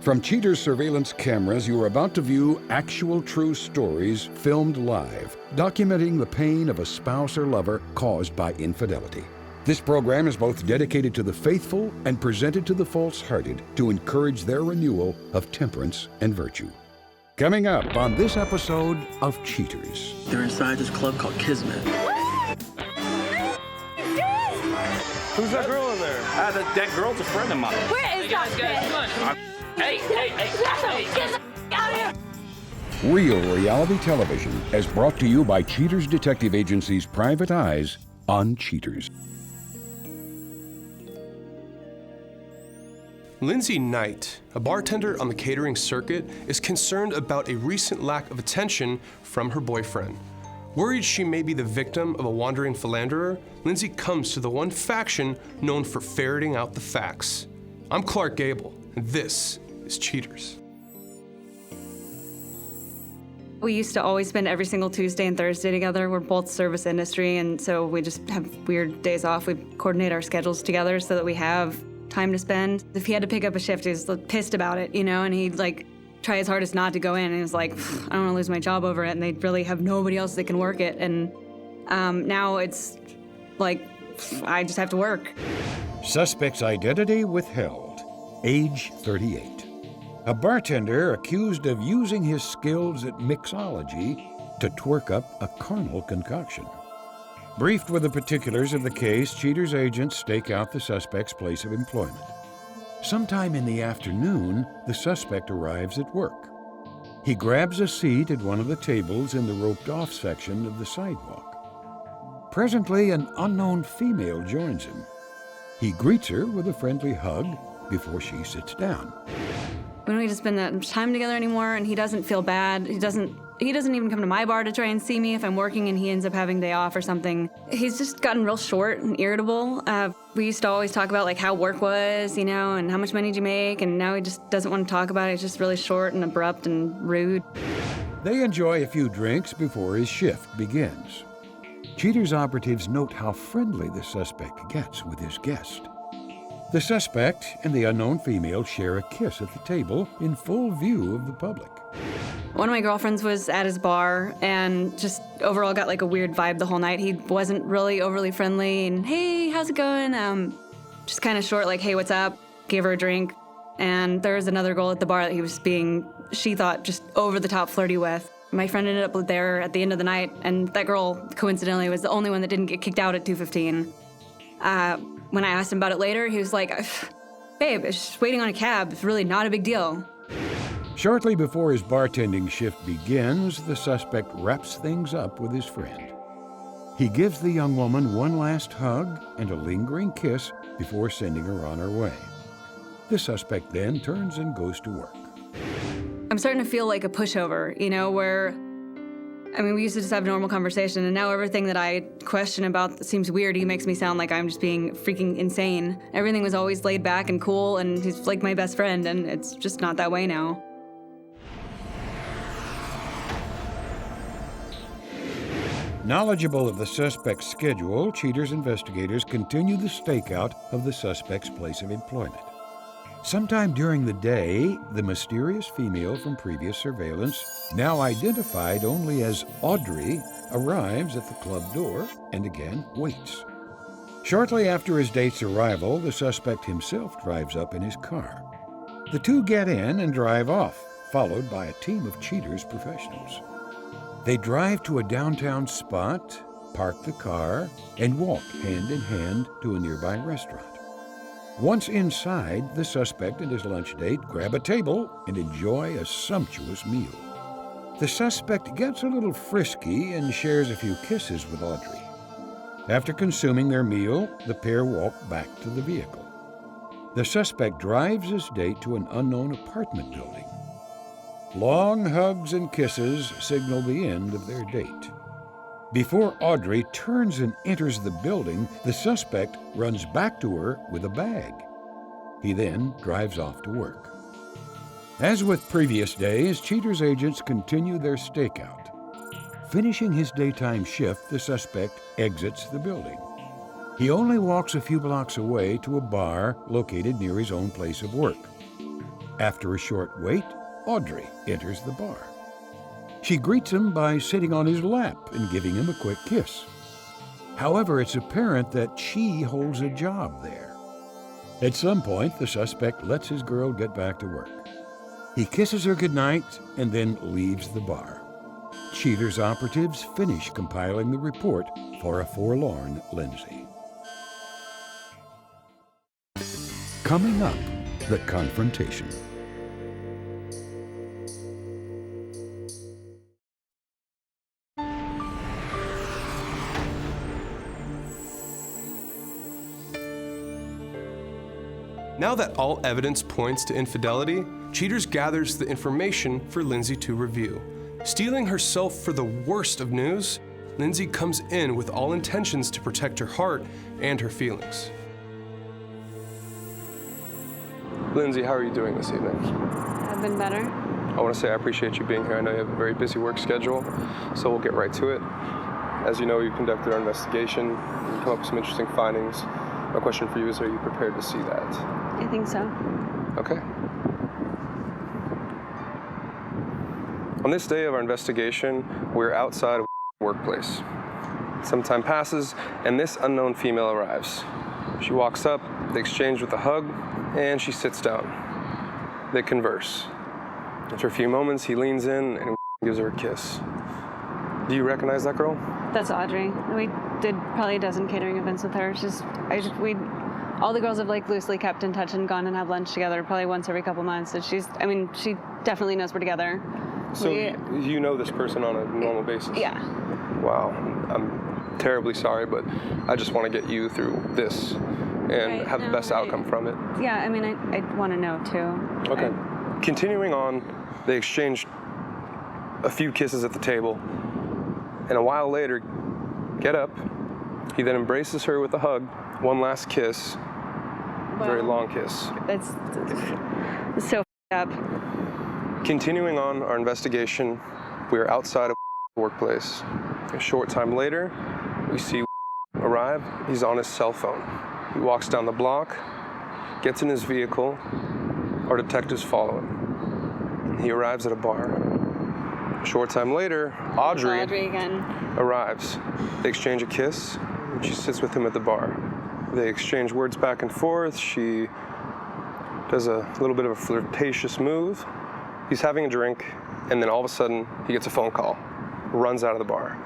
From Cheater's surveillance cameras, you are about to view actual true stories filmed live, documenting the pain of a spouse or lover caused by infidelity. This program is both dedicated to the faithful and presented to the false-hearted to encourage their renewal of temperance and virtue. Coming up on this episode of Cheaters. They're inside this club called Kismet. Who's that girl in there? That girl's a friend of mine. Where is that bitch? Hey. Get the out of here! Real reality television is brought to you by Cheaters Detective Agency's Private Eyes on Cheaters. Lindsay Knight, a bartender on the catering circuit, is concerned about a recent lack of attention from her boyfriend. Worried she may be the victim of a wandering philanderer, Lindsay comes to the one faction known for ferreting out the facts. I'm Clark Gable, and this is Cheaters. We used to always spend every single Tuesday and Thursday together. We're both service industry, and so we just have weird days off. We coordinate our schedules together so that we have time to spend. If he had to pick up a shift, he was pissed about it, and he'd try his hardest not to go in, and he was like, I don't want to lose my job over it, and they really have nobody else that can work it. And now it's like, I just have to work. Suspect's identity withheld. Age 38. A bartender accused of using his skills at mixology to twerk up a carnal concoction. Briefed with the particulars of the case, Cheaters agents stake out the suspect's place of employment. Sometime in the afternoon, the suspect arrives at work. He grabs a seat at one of the tables in the roped-off section of the sidewalk. Presently, an unknown female joins him. He greets her with a friendly hug before she sits down. We don't need to spend that much time together anymore, and he doesn't feel bad. He doesn't even come to my bar to try and see me if I'm working and he ends up having day off or something. He's just gotten real short and irritable. We used to always talk about how work was, and how much money did you make, and now he just doesn't want to talk about it. He's just really short and abrupt and rude. They enjoy a few drinks before his shift begins. Cheaters operatives note how friendly the suspect gets with his guest. The suspect and the unknown female share a kiss at the table in full view of the public. One of my girlfriends was at his bar and just overall got a weird vibe the whole night. He wasn't really overly friendly and, hey, how's it going? Just kind of short, hey, what's up? Gave her a drink. And there was another girl at the bar that he was she thought, just over the top flirty with. My friend ended up there at the end of the night, and that girl, coincidentally, was the only one that didn't get kicked out at 2:15. When I asked him about it later, he was like, babe, it's just waiting on a cab. It's really not a big deal. Shortly before his bartending shift begins, the suspect wraps things up with his friend. He gives the young woman one last hug and a lingering kiss before sending her on her way. The suspect then turns and goes to work. I'm starting to feel like a pushover, where, we used to just have a normal conversation, and now everything that I question about seems weird. He makes me sound like I'm just being freaking insane. Everything was always laid back and cool, and he's like my best friend, and it's just not that way now. Knowledgeable of the suspect's schedule, Cheaters investigators continue the stakeout of the suspect's place of employment. Sometime during the day, the mysterious female from previous surveillance, now identified only as Audrey, arrives at the club door and again waits. Shortly after his date's arrival, the suspect himself drives up in his car. The two get in and drive off, followed by a team of Cheaters professionals. They drive to a downtown spot, park the car, and walk hand in hand to a nearby restaurant. Once inside, the suspect and his lunch date grab a table and enjoy a sumptuous meal. The suspect gets a little frisky and shares a few kisses with Audrey. After consuming their meal, the pair walk back to the vehicle. The suspect drives his date to an unknown apartment building. Long hugs and kisses signal the end of their date. Before Audrey turns and enters the building, the suspect runs back to her with a bag. He then drives off to work. As with previous days, Cheaters agents continue their stakeout. Finishing his daytime shift, the suspect exits the building. He only walks a few blocks away to a bar located near his own place of work. After a short wait, Audrey enters the bar. She greets him by sitting on his lap and giving him a quick kiss. However, it's apparent that she holds a job there. At some point, the suspect lets his girl get back to work. He kisses her goodnight and then leaves the bar. Cheater's operatives finish compiling the report for a forlorn Lindsay. Coming up, the confrontation. Now that all evidence points to infidelity, Cheaters gathers the information for Lindsay to review. Steeling herself for the worst of news, Lindsay comes in with all intentions to protect her heart and her feelings. Lindsay, how are you doing this evening? I've been better. I want to say I appreciate you being here. I know you have a very busy work schedule, so we'll get right to it. As you know, you conducted our investigation and you come up with some interesting findings. My question for you is, are you prepared to see that? I think so. Okay. On this day of our investigation, we're outside of the workplace. Some time passes, and this unknown female arrives. She walks up, they exchange with a hug, and she sits down. They converse. After a few moments, he leans in and gives her a kiss. Do you recognize that girl? That's Audrey. We did probably a dozen catering events with her. All the girls have like loosely kept in touch and gone and had lunch together probably once every couple months. So she definitely knows we're together. So you know this person on a normal basis? Yeah. Wow. I'm terribly sorry, but I just want to get you through this and have the best outcome from it. Yeah, I want to know too. Okay. Continuing on, they exchanged a few kisses at the table, and a while later, get up. He then embraces her with a hug, one last kiss, very long kiss. It's so up. Continuing on our investigation, we are outside of the workplace. A short time later, we see arrive. He's on his cell phone. He walks down the block, gets in his vehicle. Our detectives follow him. He arrives at a bar. A short time later, Audrey again arrives. They exchange a kiss, and she sits with him at the bar. They exchange words back and forth. She does a little bit of a flirtatious move. He's having a drink, and then all of a sudden, he gets a phone call, runs out of the bar.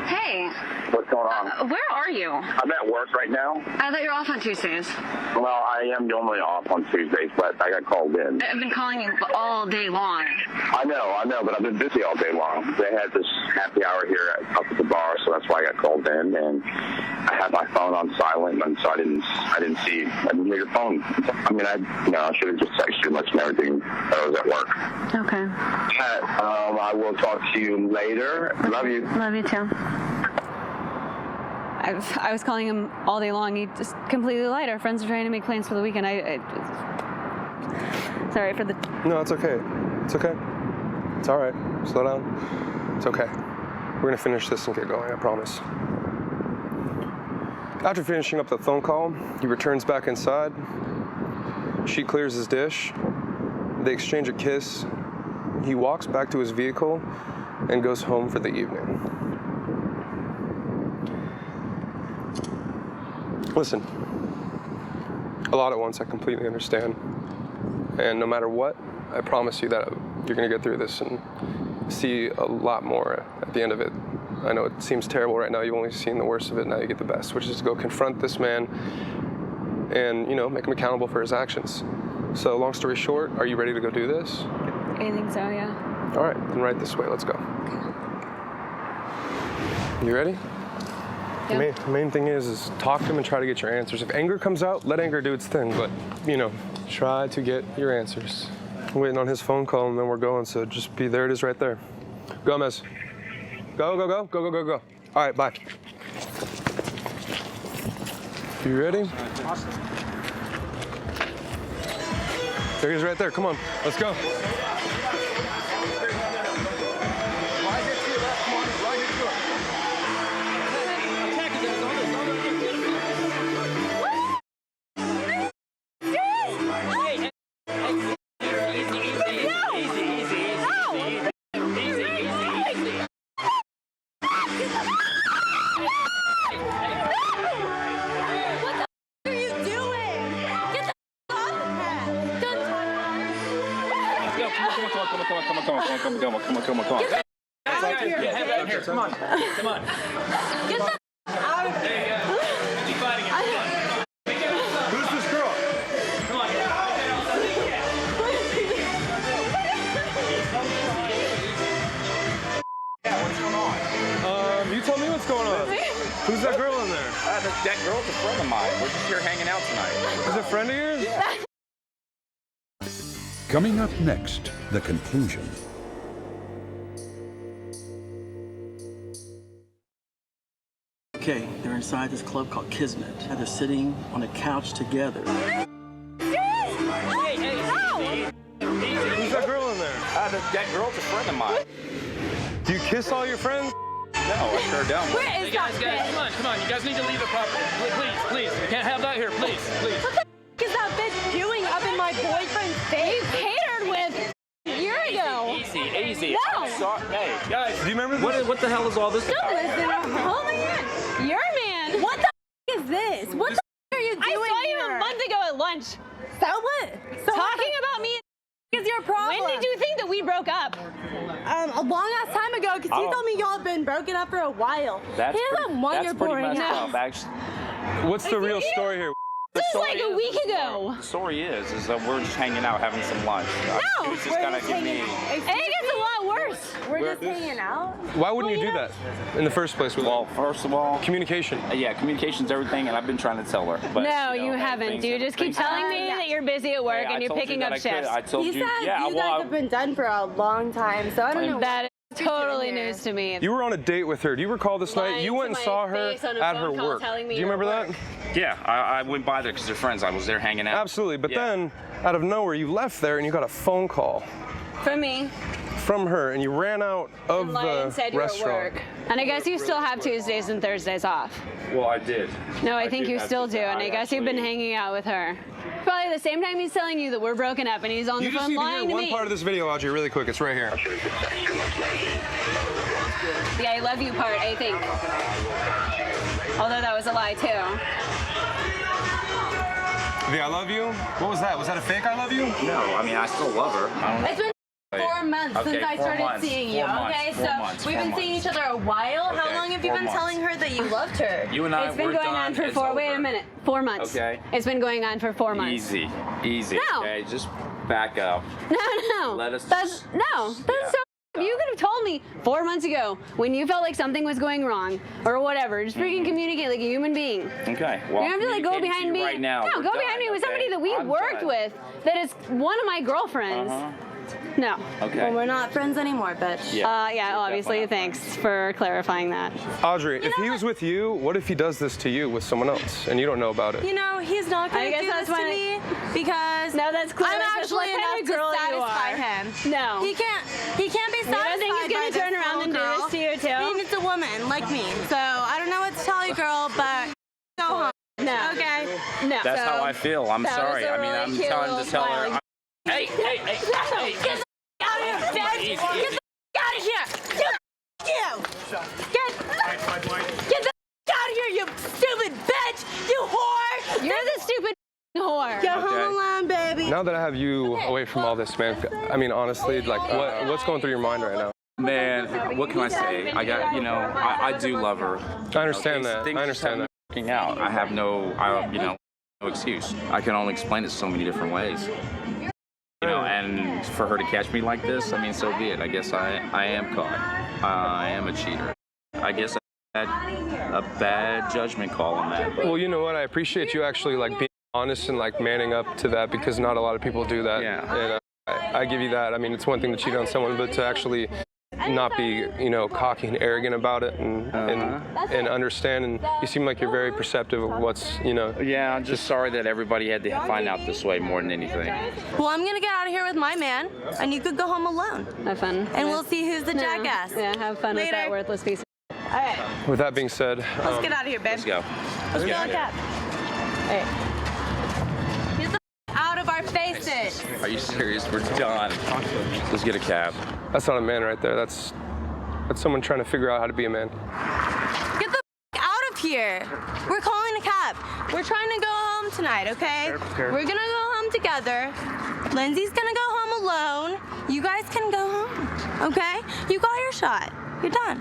Hey. What's going on? Where are you? I'm at work right now. I thought you were off on Tuesdays. Well, I am normally off on Tuesdays, but I got called in. I've been calling you all day long. I know, but I've been busy all day long. They had this happy hour here up at the bar, so that's why I got called in. And I had my phone on silent, and so I didn't hear your phone. I should have just texted you and let you know everything that I was at work. Okay. I will talk to you later. Okay. Love you. Love you too. I was calling him all day long. He just completely lied. Our friends are trying to make plans for the weekend. Sorry for the... No, it's okay. It's okay. It's all right. Slow down. It's okay. We're going to finish this and get going, I promise. After finishing up the phone call, he returns back inside. She clears his dish. They exchange a kiss. He walks back to his vehicle and goes home for the evening. Listen, a lot at once, I completely understand. And no matter what, I promise you that you're gonna get through this and see a lot more at the end of it. I know it seems terrible right now, you've only seen the worst of it, now you get the best, which is to go confront this man and, make him accountable for his actions. So long story short, are you ready to go do this? I think so, yeah. All right, then right this way, let's go. You ready? Yeah. The main thing is talk to him and try to get your answers. If anger comes out, let anger do its thing, but, try to get your answers. I'm waiting on his phone call and then we're going, so just be there. It is right there. Gomez. Go, go, go, go, go, go, go. All right, bye. You ready? There he is right there. Come on, let's go. Come on. Get out of here. Here, come on. Get the out of here. Who's this girl? Come on. Yeah, what's going on? You tell me what's going on. Who's that girl in there? That girl's a friend of mine. We're just here hanging out tonight. Is it a friend of yours? Yeah. Coming up next, the conclusion. Okay, they're inside this club called Kismet. And they're sitting on a couch together. Who's that girl in there? That girl's a friend of mine. Do you kiss all your friends? No, I sure don't. Where is that bitch? Come on. You guys need to leave the property. Please. We can't have that here. Please. What the is that bitch doing up in my boyfriend's face? You catered with a year ago. Easy. No. I'm sorry. Hey, Guys, do you remember this? what the hell is all this Don't about? listen to her. Oh my god. Your man. What the is this? What the are you doing I saw you here? a month ago at lunch. So what? So Talking about me. what is your problem? When did you think that we broke up? A long ass time ago, because he told me y'all have been broken up for a while. He doesn't want your boy messed now. up, actually. What's the real story here? This is like a week ago. The story is that we're just hanging out having some lunch. No, He's just we're gonna just give me. It gets a lot worse. We're just hanging out. Why wouldn't you do that in the first place? Well, first of all, Communication. yeah, communication's everything, and I've been trying to tell her. But, No, you you know, haven't. things- You just keep things- telling me that you're busy at work Hey, and I you're told you picking that up I could. shifts. I told He you. said Yeah, you well, guys have been done for a long time, so I don't know. That is totally doing here. news to me. You were on a date with her. Do you recall this night? Lying You to went and my saw her face on a at her phone call work. telling me Do you you're remember at that? work. yeah, I went by there because they're friends. I was there hanging out. Absolutely. But Yeah. then, out of nowhere, you left there and you got a phone call For me, from her, and you ran out of Lyon the said you were at restaurant. work. And I guess you still have Tuesdays and Thursdays off. Well, I did. No, I think did you have still to- do, and I guess you've been hanging out with her. Probably the same time he's telling you that we're broken up, and he's on You the just phone need to lying hear to one me. part of this video, Audrey, really quick. It's right here. The I love you part, I think. Although that was a lie too. The I love you? What was that? Was that a fake I love you? No, I mean I still love her. I don't know. It's been 4 months Okay, since I 4 started months, seeing you. 4 months, Okay, 4 so months, we've 4 been seeing each other a while. How Okay, long have you 4 been months. telling her that you loved her? You and I, It's been we're going done. on for It's 4. Wait over. a minute. 4 months. Okay. It's been going on for 4 months. Easy. No. Okay, just back up. No. Let us That's just- no. That's yeah. so. You could have told me 4 months ago when you felt like something was going wrong or whatever. Just freaking communicate like a human being. Okay. Well, You don't have to like go communicating to behind you me. right now. No, We're go done, behind me with okay? somebody that we I'm worked done. with. That is one of my girlfriends. No. Okay. Well, we're not friends anymore, bitch. Yeah. Yeah, obviously. definitely not Thanks for clarifying that. Audrey, if he was with you, what if he does this to you with someone else and you don't know about it? You know, he's not I going to guess do that's this to why- me because No, that's clear. I'm That's just actually what kind enough of girl to you satisfy are. him. No. He can't be You don't satisfied think he's gonna by this turn around little and do girl. this to you, too? I mean, it's a woman like me, so I don't know what to tell you, girl, but go home. No. Okay. No. That's how I feel. I'm that was sorry. a I mean, really I'm cute trying little to tell her. smiling- Hey. Get the out of here, bitch! Easy, Get easy. the out of here! Get the out of here, you stupid bitch! You whore! You're the stupid whore. Get Okay. home alone, baby. Now that I have you away from all this, man, I mean, honestly, like, what's going through your mind right now? Man, what can I say? I got, I do love her. I understand Things- that. things I just understand haven't that. been working out. I have no excuse. I can only explain it so many different ways. And for her to catch me like this, I mean, so be it. I guess I am caught. I am a cheater. I guess I had a bad judgment call on that. But Well, you know what? I appreciate you actually like being honest and like manning up to that because not a lot of people do that. Yeah. And I give you that. I mean, it's one thing to cheat on someone, but to actually not be, cocky and arrogant about it and understand. And you seem like you're very perceptive of what's, yeah, I'm just sorry that everybody had to find out this way more than anything. Well, I'm gonna get out of here with my man, and you could go home alone. Have fun. And we'll see who's the jackass. Yeah, have fun with that Later. worthless piece. All right. With that being said, Let's get out of here, babe. Let's go. Let's go like that. Get the out of our faces. Are you serious? We're done. Let's get a cab. that's not a man right there. That's someone trying to figure out how to be a man. Get the out of here. We're calling a cab. We're trying to go home tonight, okay? We're gonna go home together. Lindsay's gonna go home alone. You guys can go home, okay? You got your shot. You're done.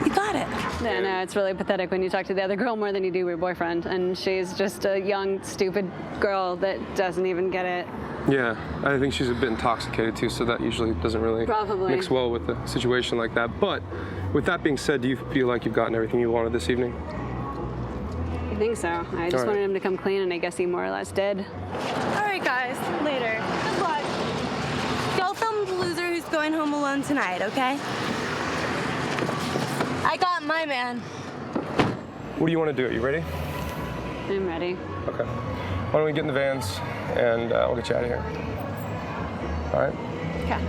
You got it. Yeah, no, it's really pathetic when you talk to the other girl more than you do your boyfriend, and she's just a young, stupid girl that doesn't even get it. Yeah, I think she's a bit intoxicated too, so that usually doesn't really mix well with a situation like that. But with that being said, do you feel like you've gotten everything you wanted this evening? I think so. I just wanted him to come clean, and I guess he more or less did. All right, guys, later. Good luck. Go film the loser who's going home alone tonight, okay? I got my man. What do you want to do? Are you ready? I'm ready. Okay. Why don't we get in the vans, and we'll get you out of here. All right? Okay.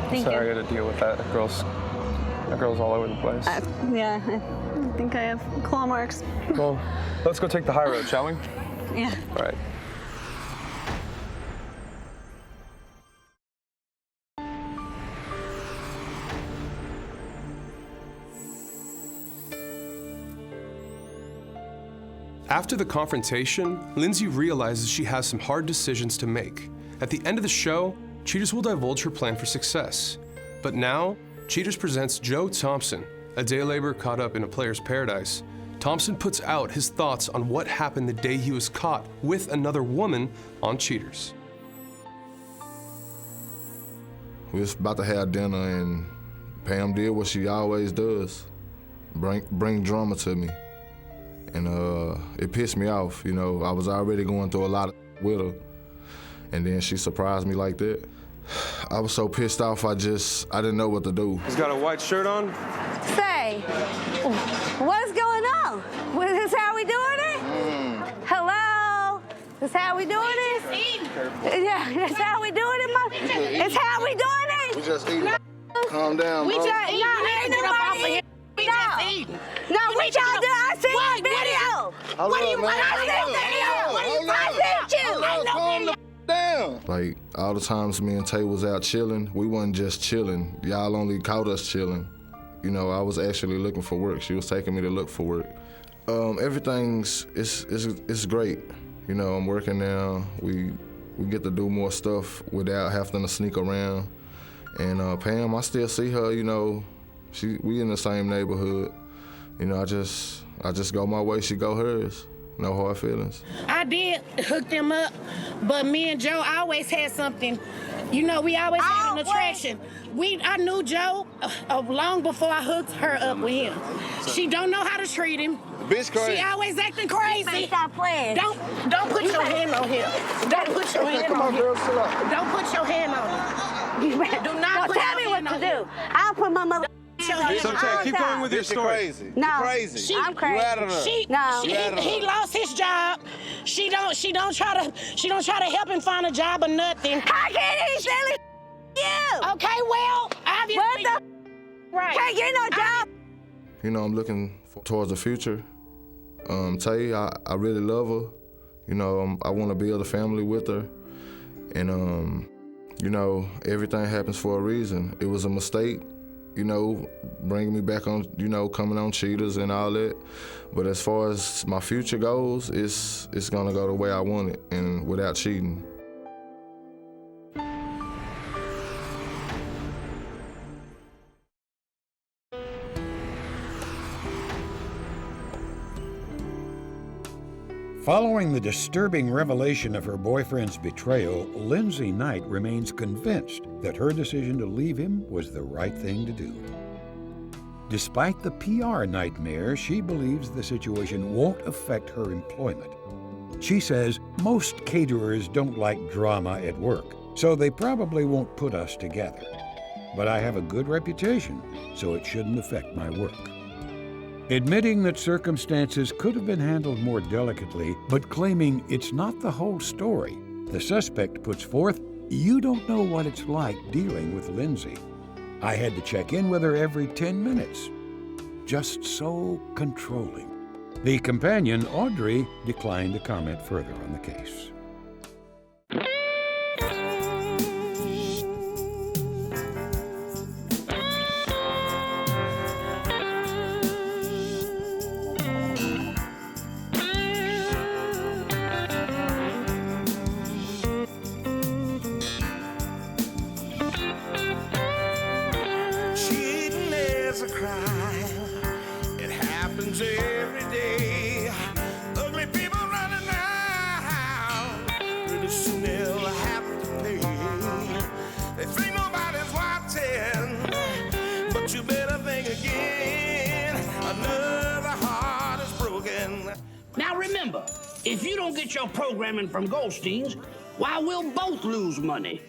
Thank you. Sorry I had to deal with that. That girl's all over the place. Yeah, I think I have claw marks. Well, let's go take the high road, shall we? Yeah. All right. After the confrontation, Lindsay realizes she has some hard decisions to make. At the end of the show, Cheaters will divulge her plan for success. But now, Cheaters presents Joe Thompson, a day laborer caught up in a player's paradise. Thompson puts out his thoughts on what happened the day he was caught with another woman on Cheaters. We was about to have dinner, and Pam did what she always does, bring drama to me. And it pissed me off, you know. I was already going through a lot with her, and then she surprised me like that. I was so pissed off, I didn't know what to do. He's got a white shirt on. Say, what's going on? Is this how we doing it? Hello? Is how we doing it? Yeah, that's how we doing it, Mom? It's how we doing it? We just eating. Calm down, bro. Ain't nobody eating. No, what y'all do? I seen the video. What do you want? I seen the video. I seen you. Calm the down. Like, all the times me and Tay was out chilling, we wasn't just chilling. Y'all only caught us chilling. You know, I was actually looking for work. She was taking me to look for work. Everything's it's great. You know, I'm working now. We get to do more stuff without having to sneak around. And Pam, I still see her, you know, we in the same neighborhood. You know, I just go my way, she go hers. No hard feelings. I did hook them up, but me and Joe always had something. You know, we always had an attraction. I knew Joe long before I hooked her up with him. She don't know how to treat him. Bitch crazy. She always acting crazy. Stop playing. Don't put your hand on him. Don't put your hand on him. Girl, chill out. Don't put your hand on him. Do not put tell me your what hand to on do. him. I'll put my mother. So Tay, keep going with your story. Crazy. No, Crazy. I'm crazy. You out of there. He lost his job. She don't try to help him find a job or nothing. How can he silly you? Okay, well, obviously. What the? Right. Can't get no job. You know, I'm looking towards the future. Tay, I really love her. You know, I want to build a family with her. And, you know, everything happens for a reason. It was a mistake, you know, bringing me back on, you know, coming on Cheaters and all that. But as far as my future goes, it's gonna go the way I want it and without cheating. Following the disturbing revelation of her boyfriend's betrayal, Lindsay Knight remains convinced that her decision to leave him was the right thing to do. Despite the PR nightmare, she believes the situation won't affect her employment. She says most caterers don't like drama at work, so they probably won't put us together. But I have a good reputation, so it shouldn't affect my work. Admitting that circumstances could have been handled more delicately, but claiming it's not the whole story, the suspect puts forth, "You don't know what it's like dealing with Lindsay. I had to check in with her every 10 minutes. Just so controlling." The companion, Audrey, declined to comment further on the case. remember, if you don't get your programming from Goldstein's, why, we'll both lose money.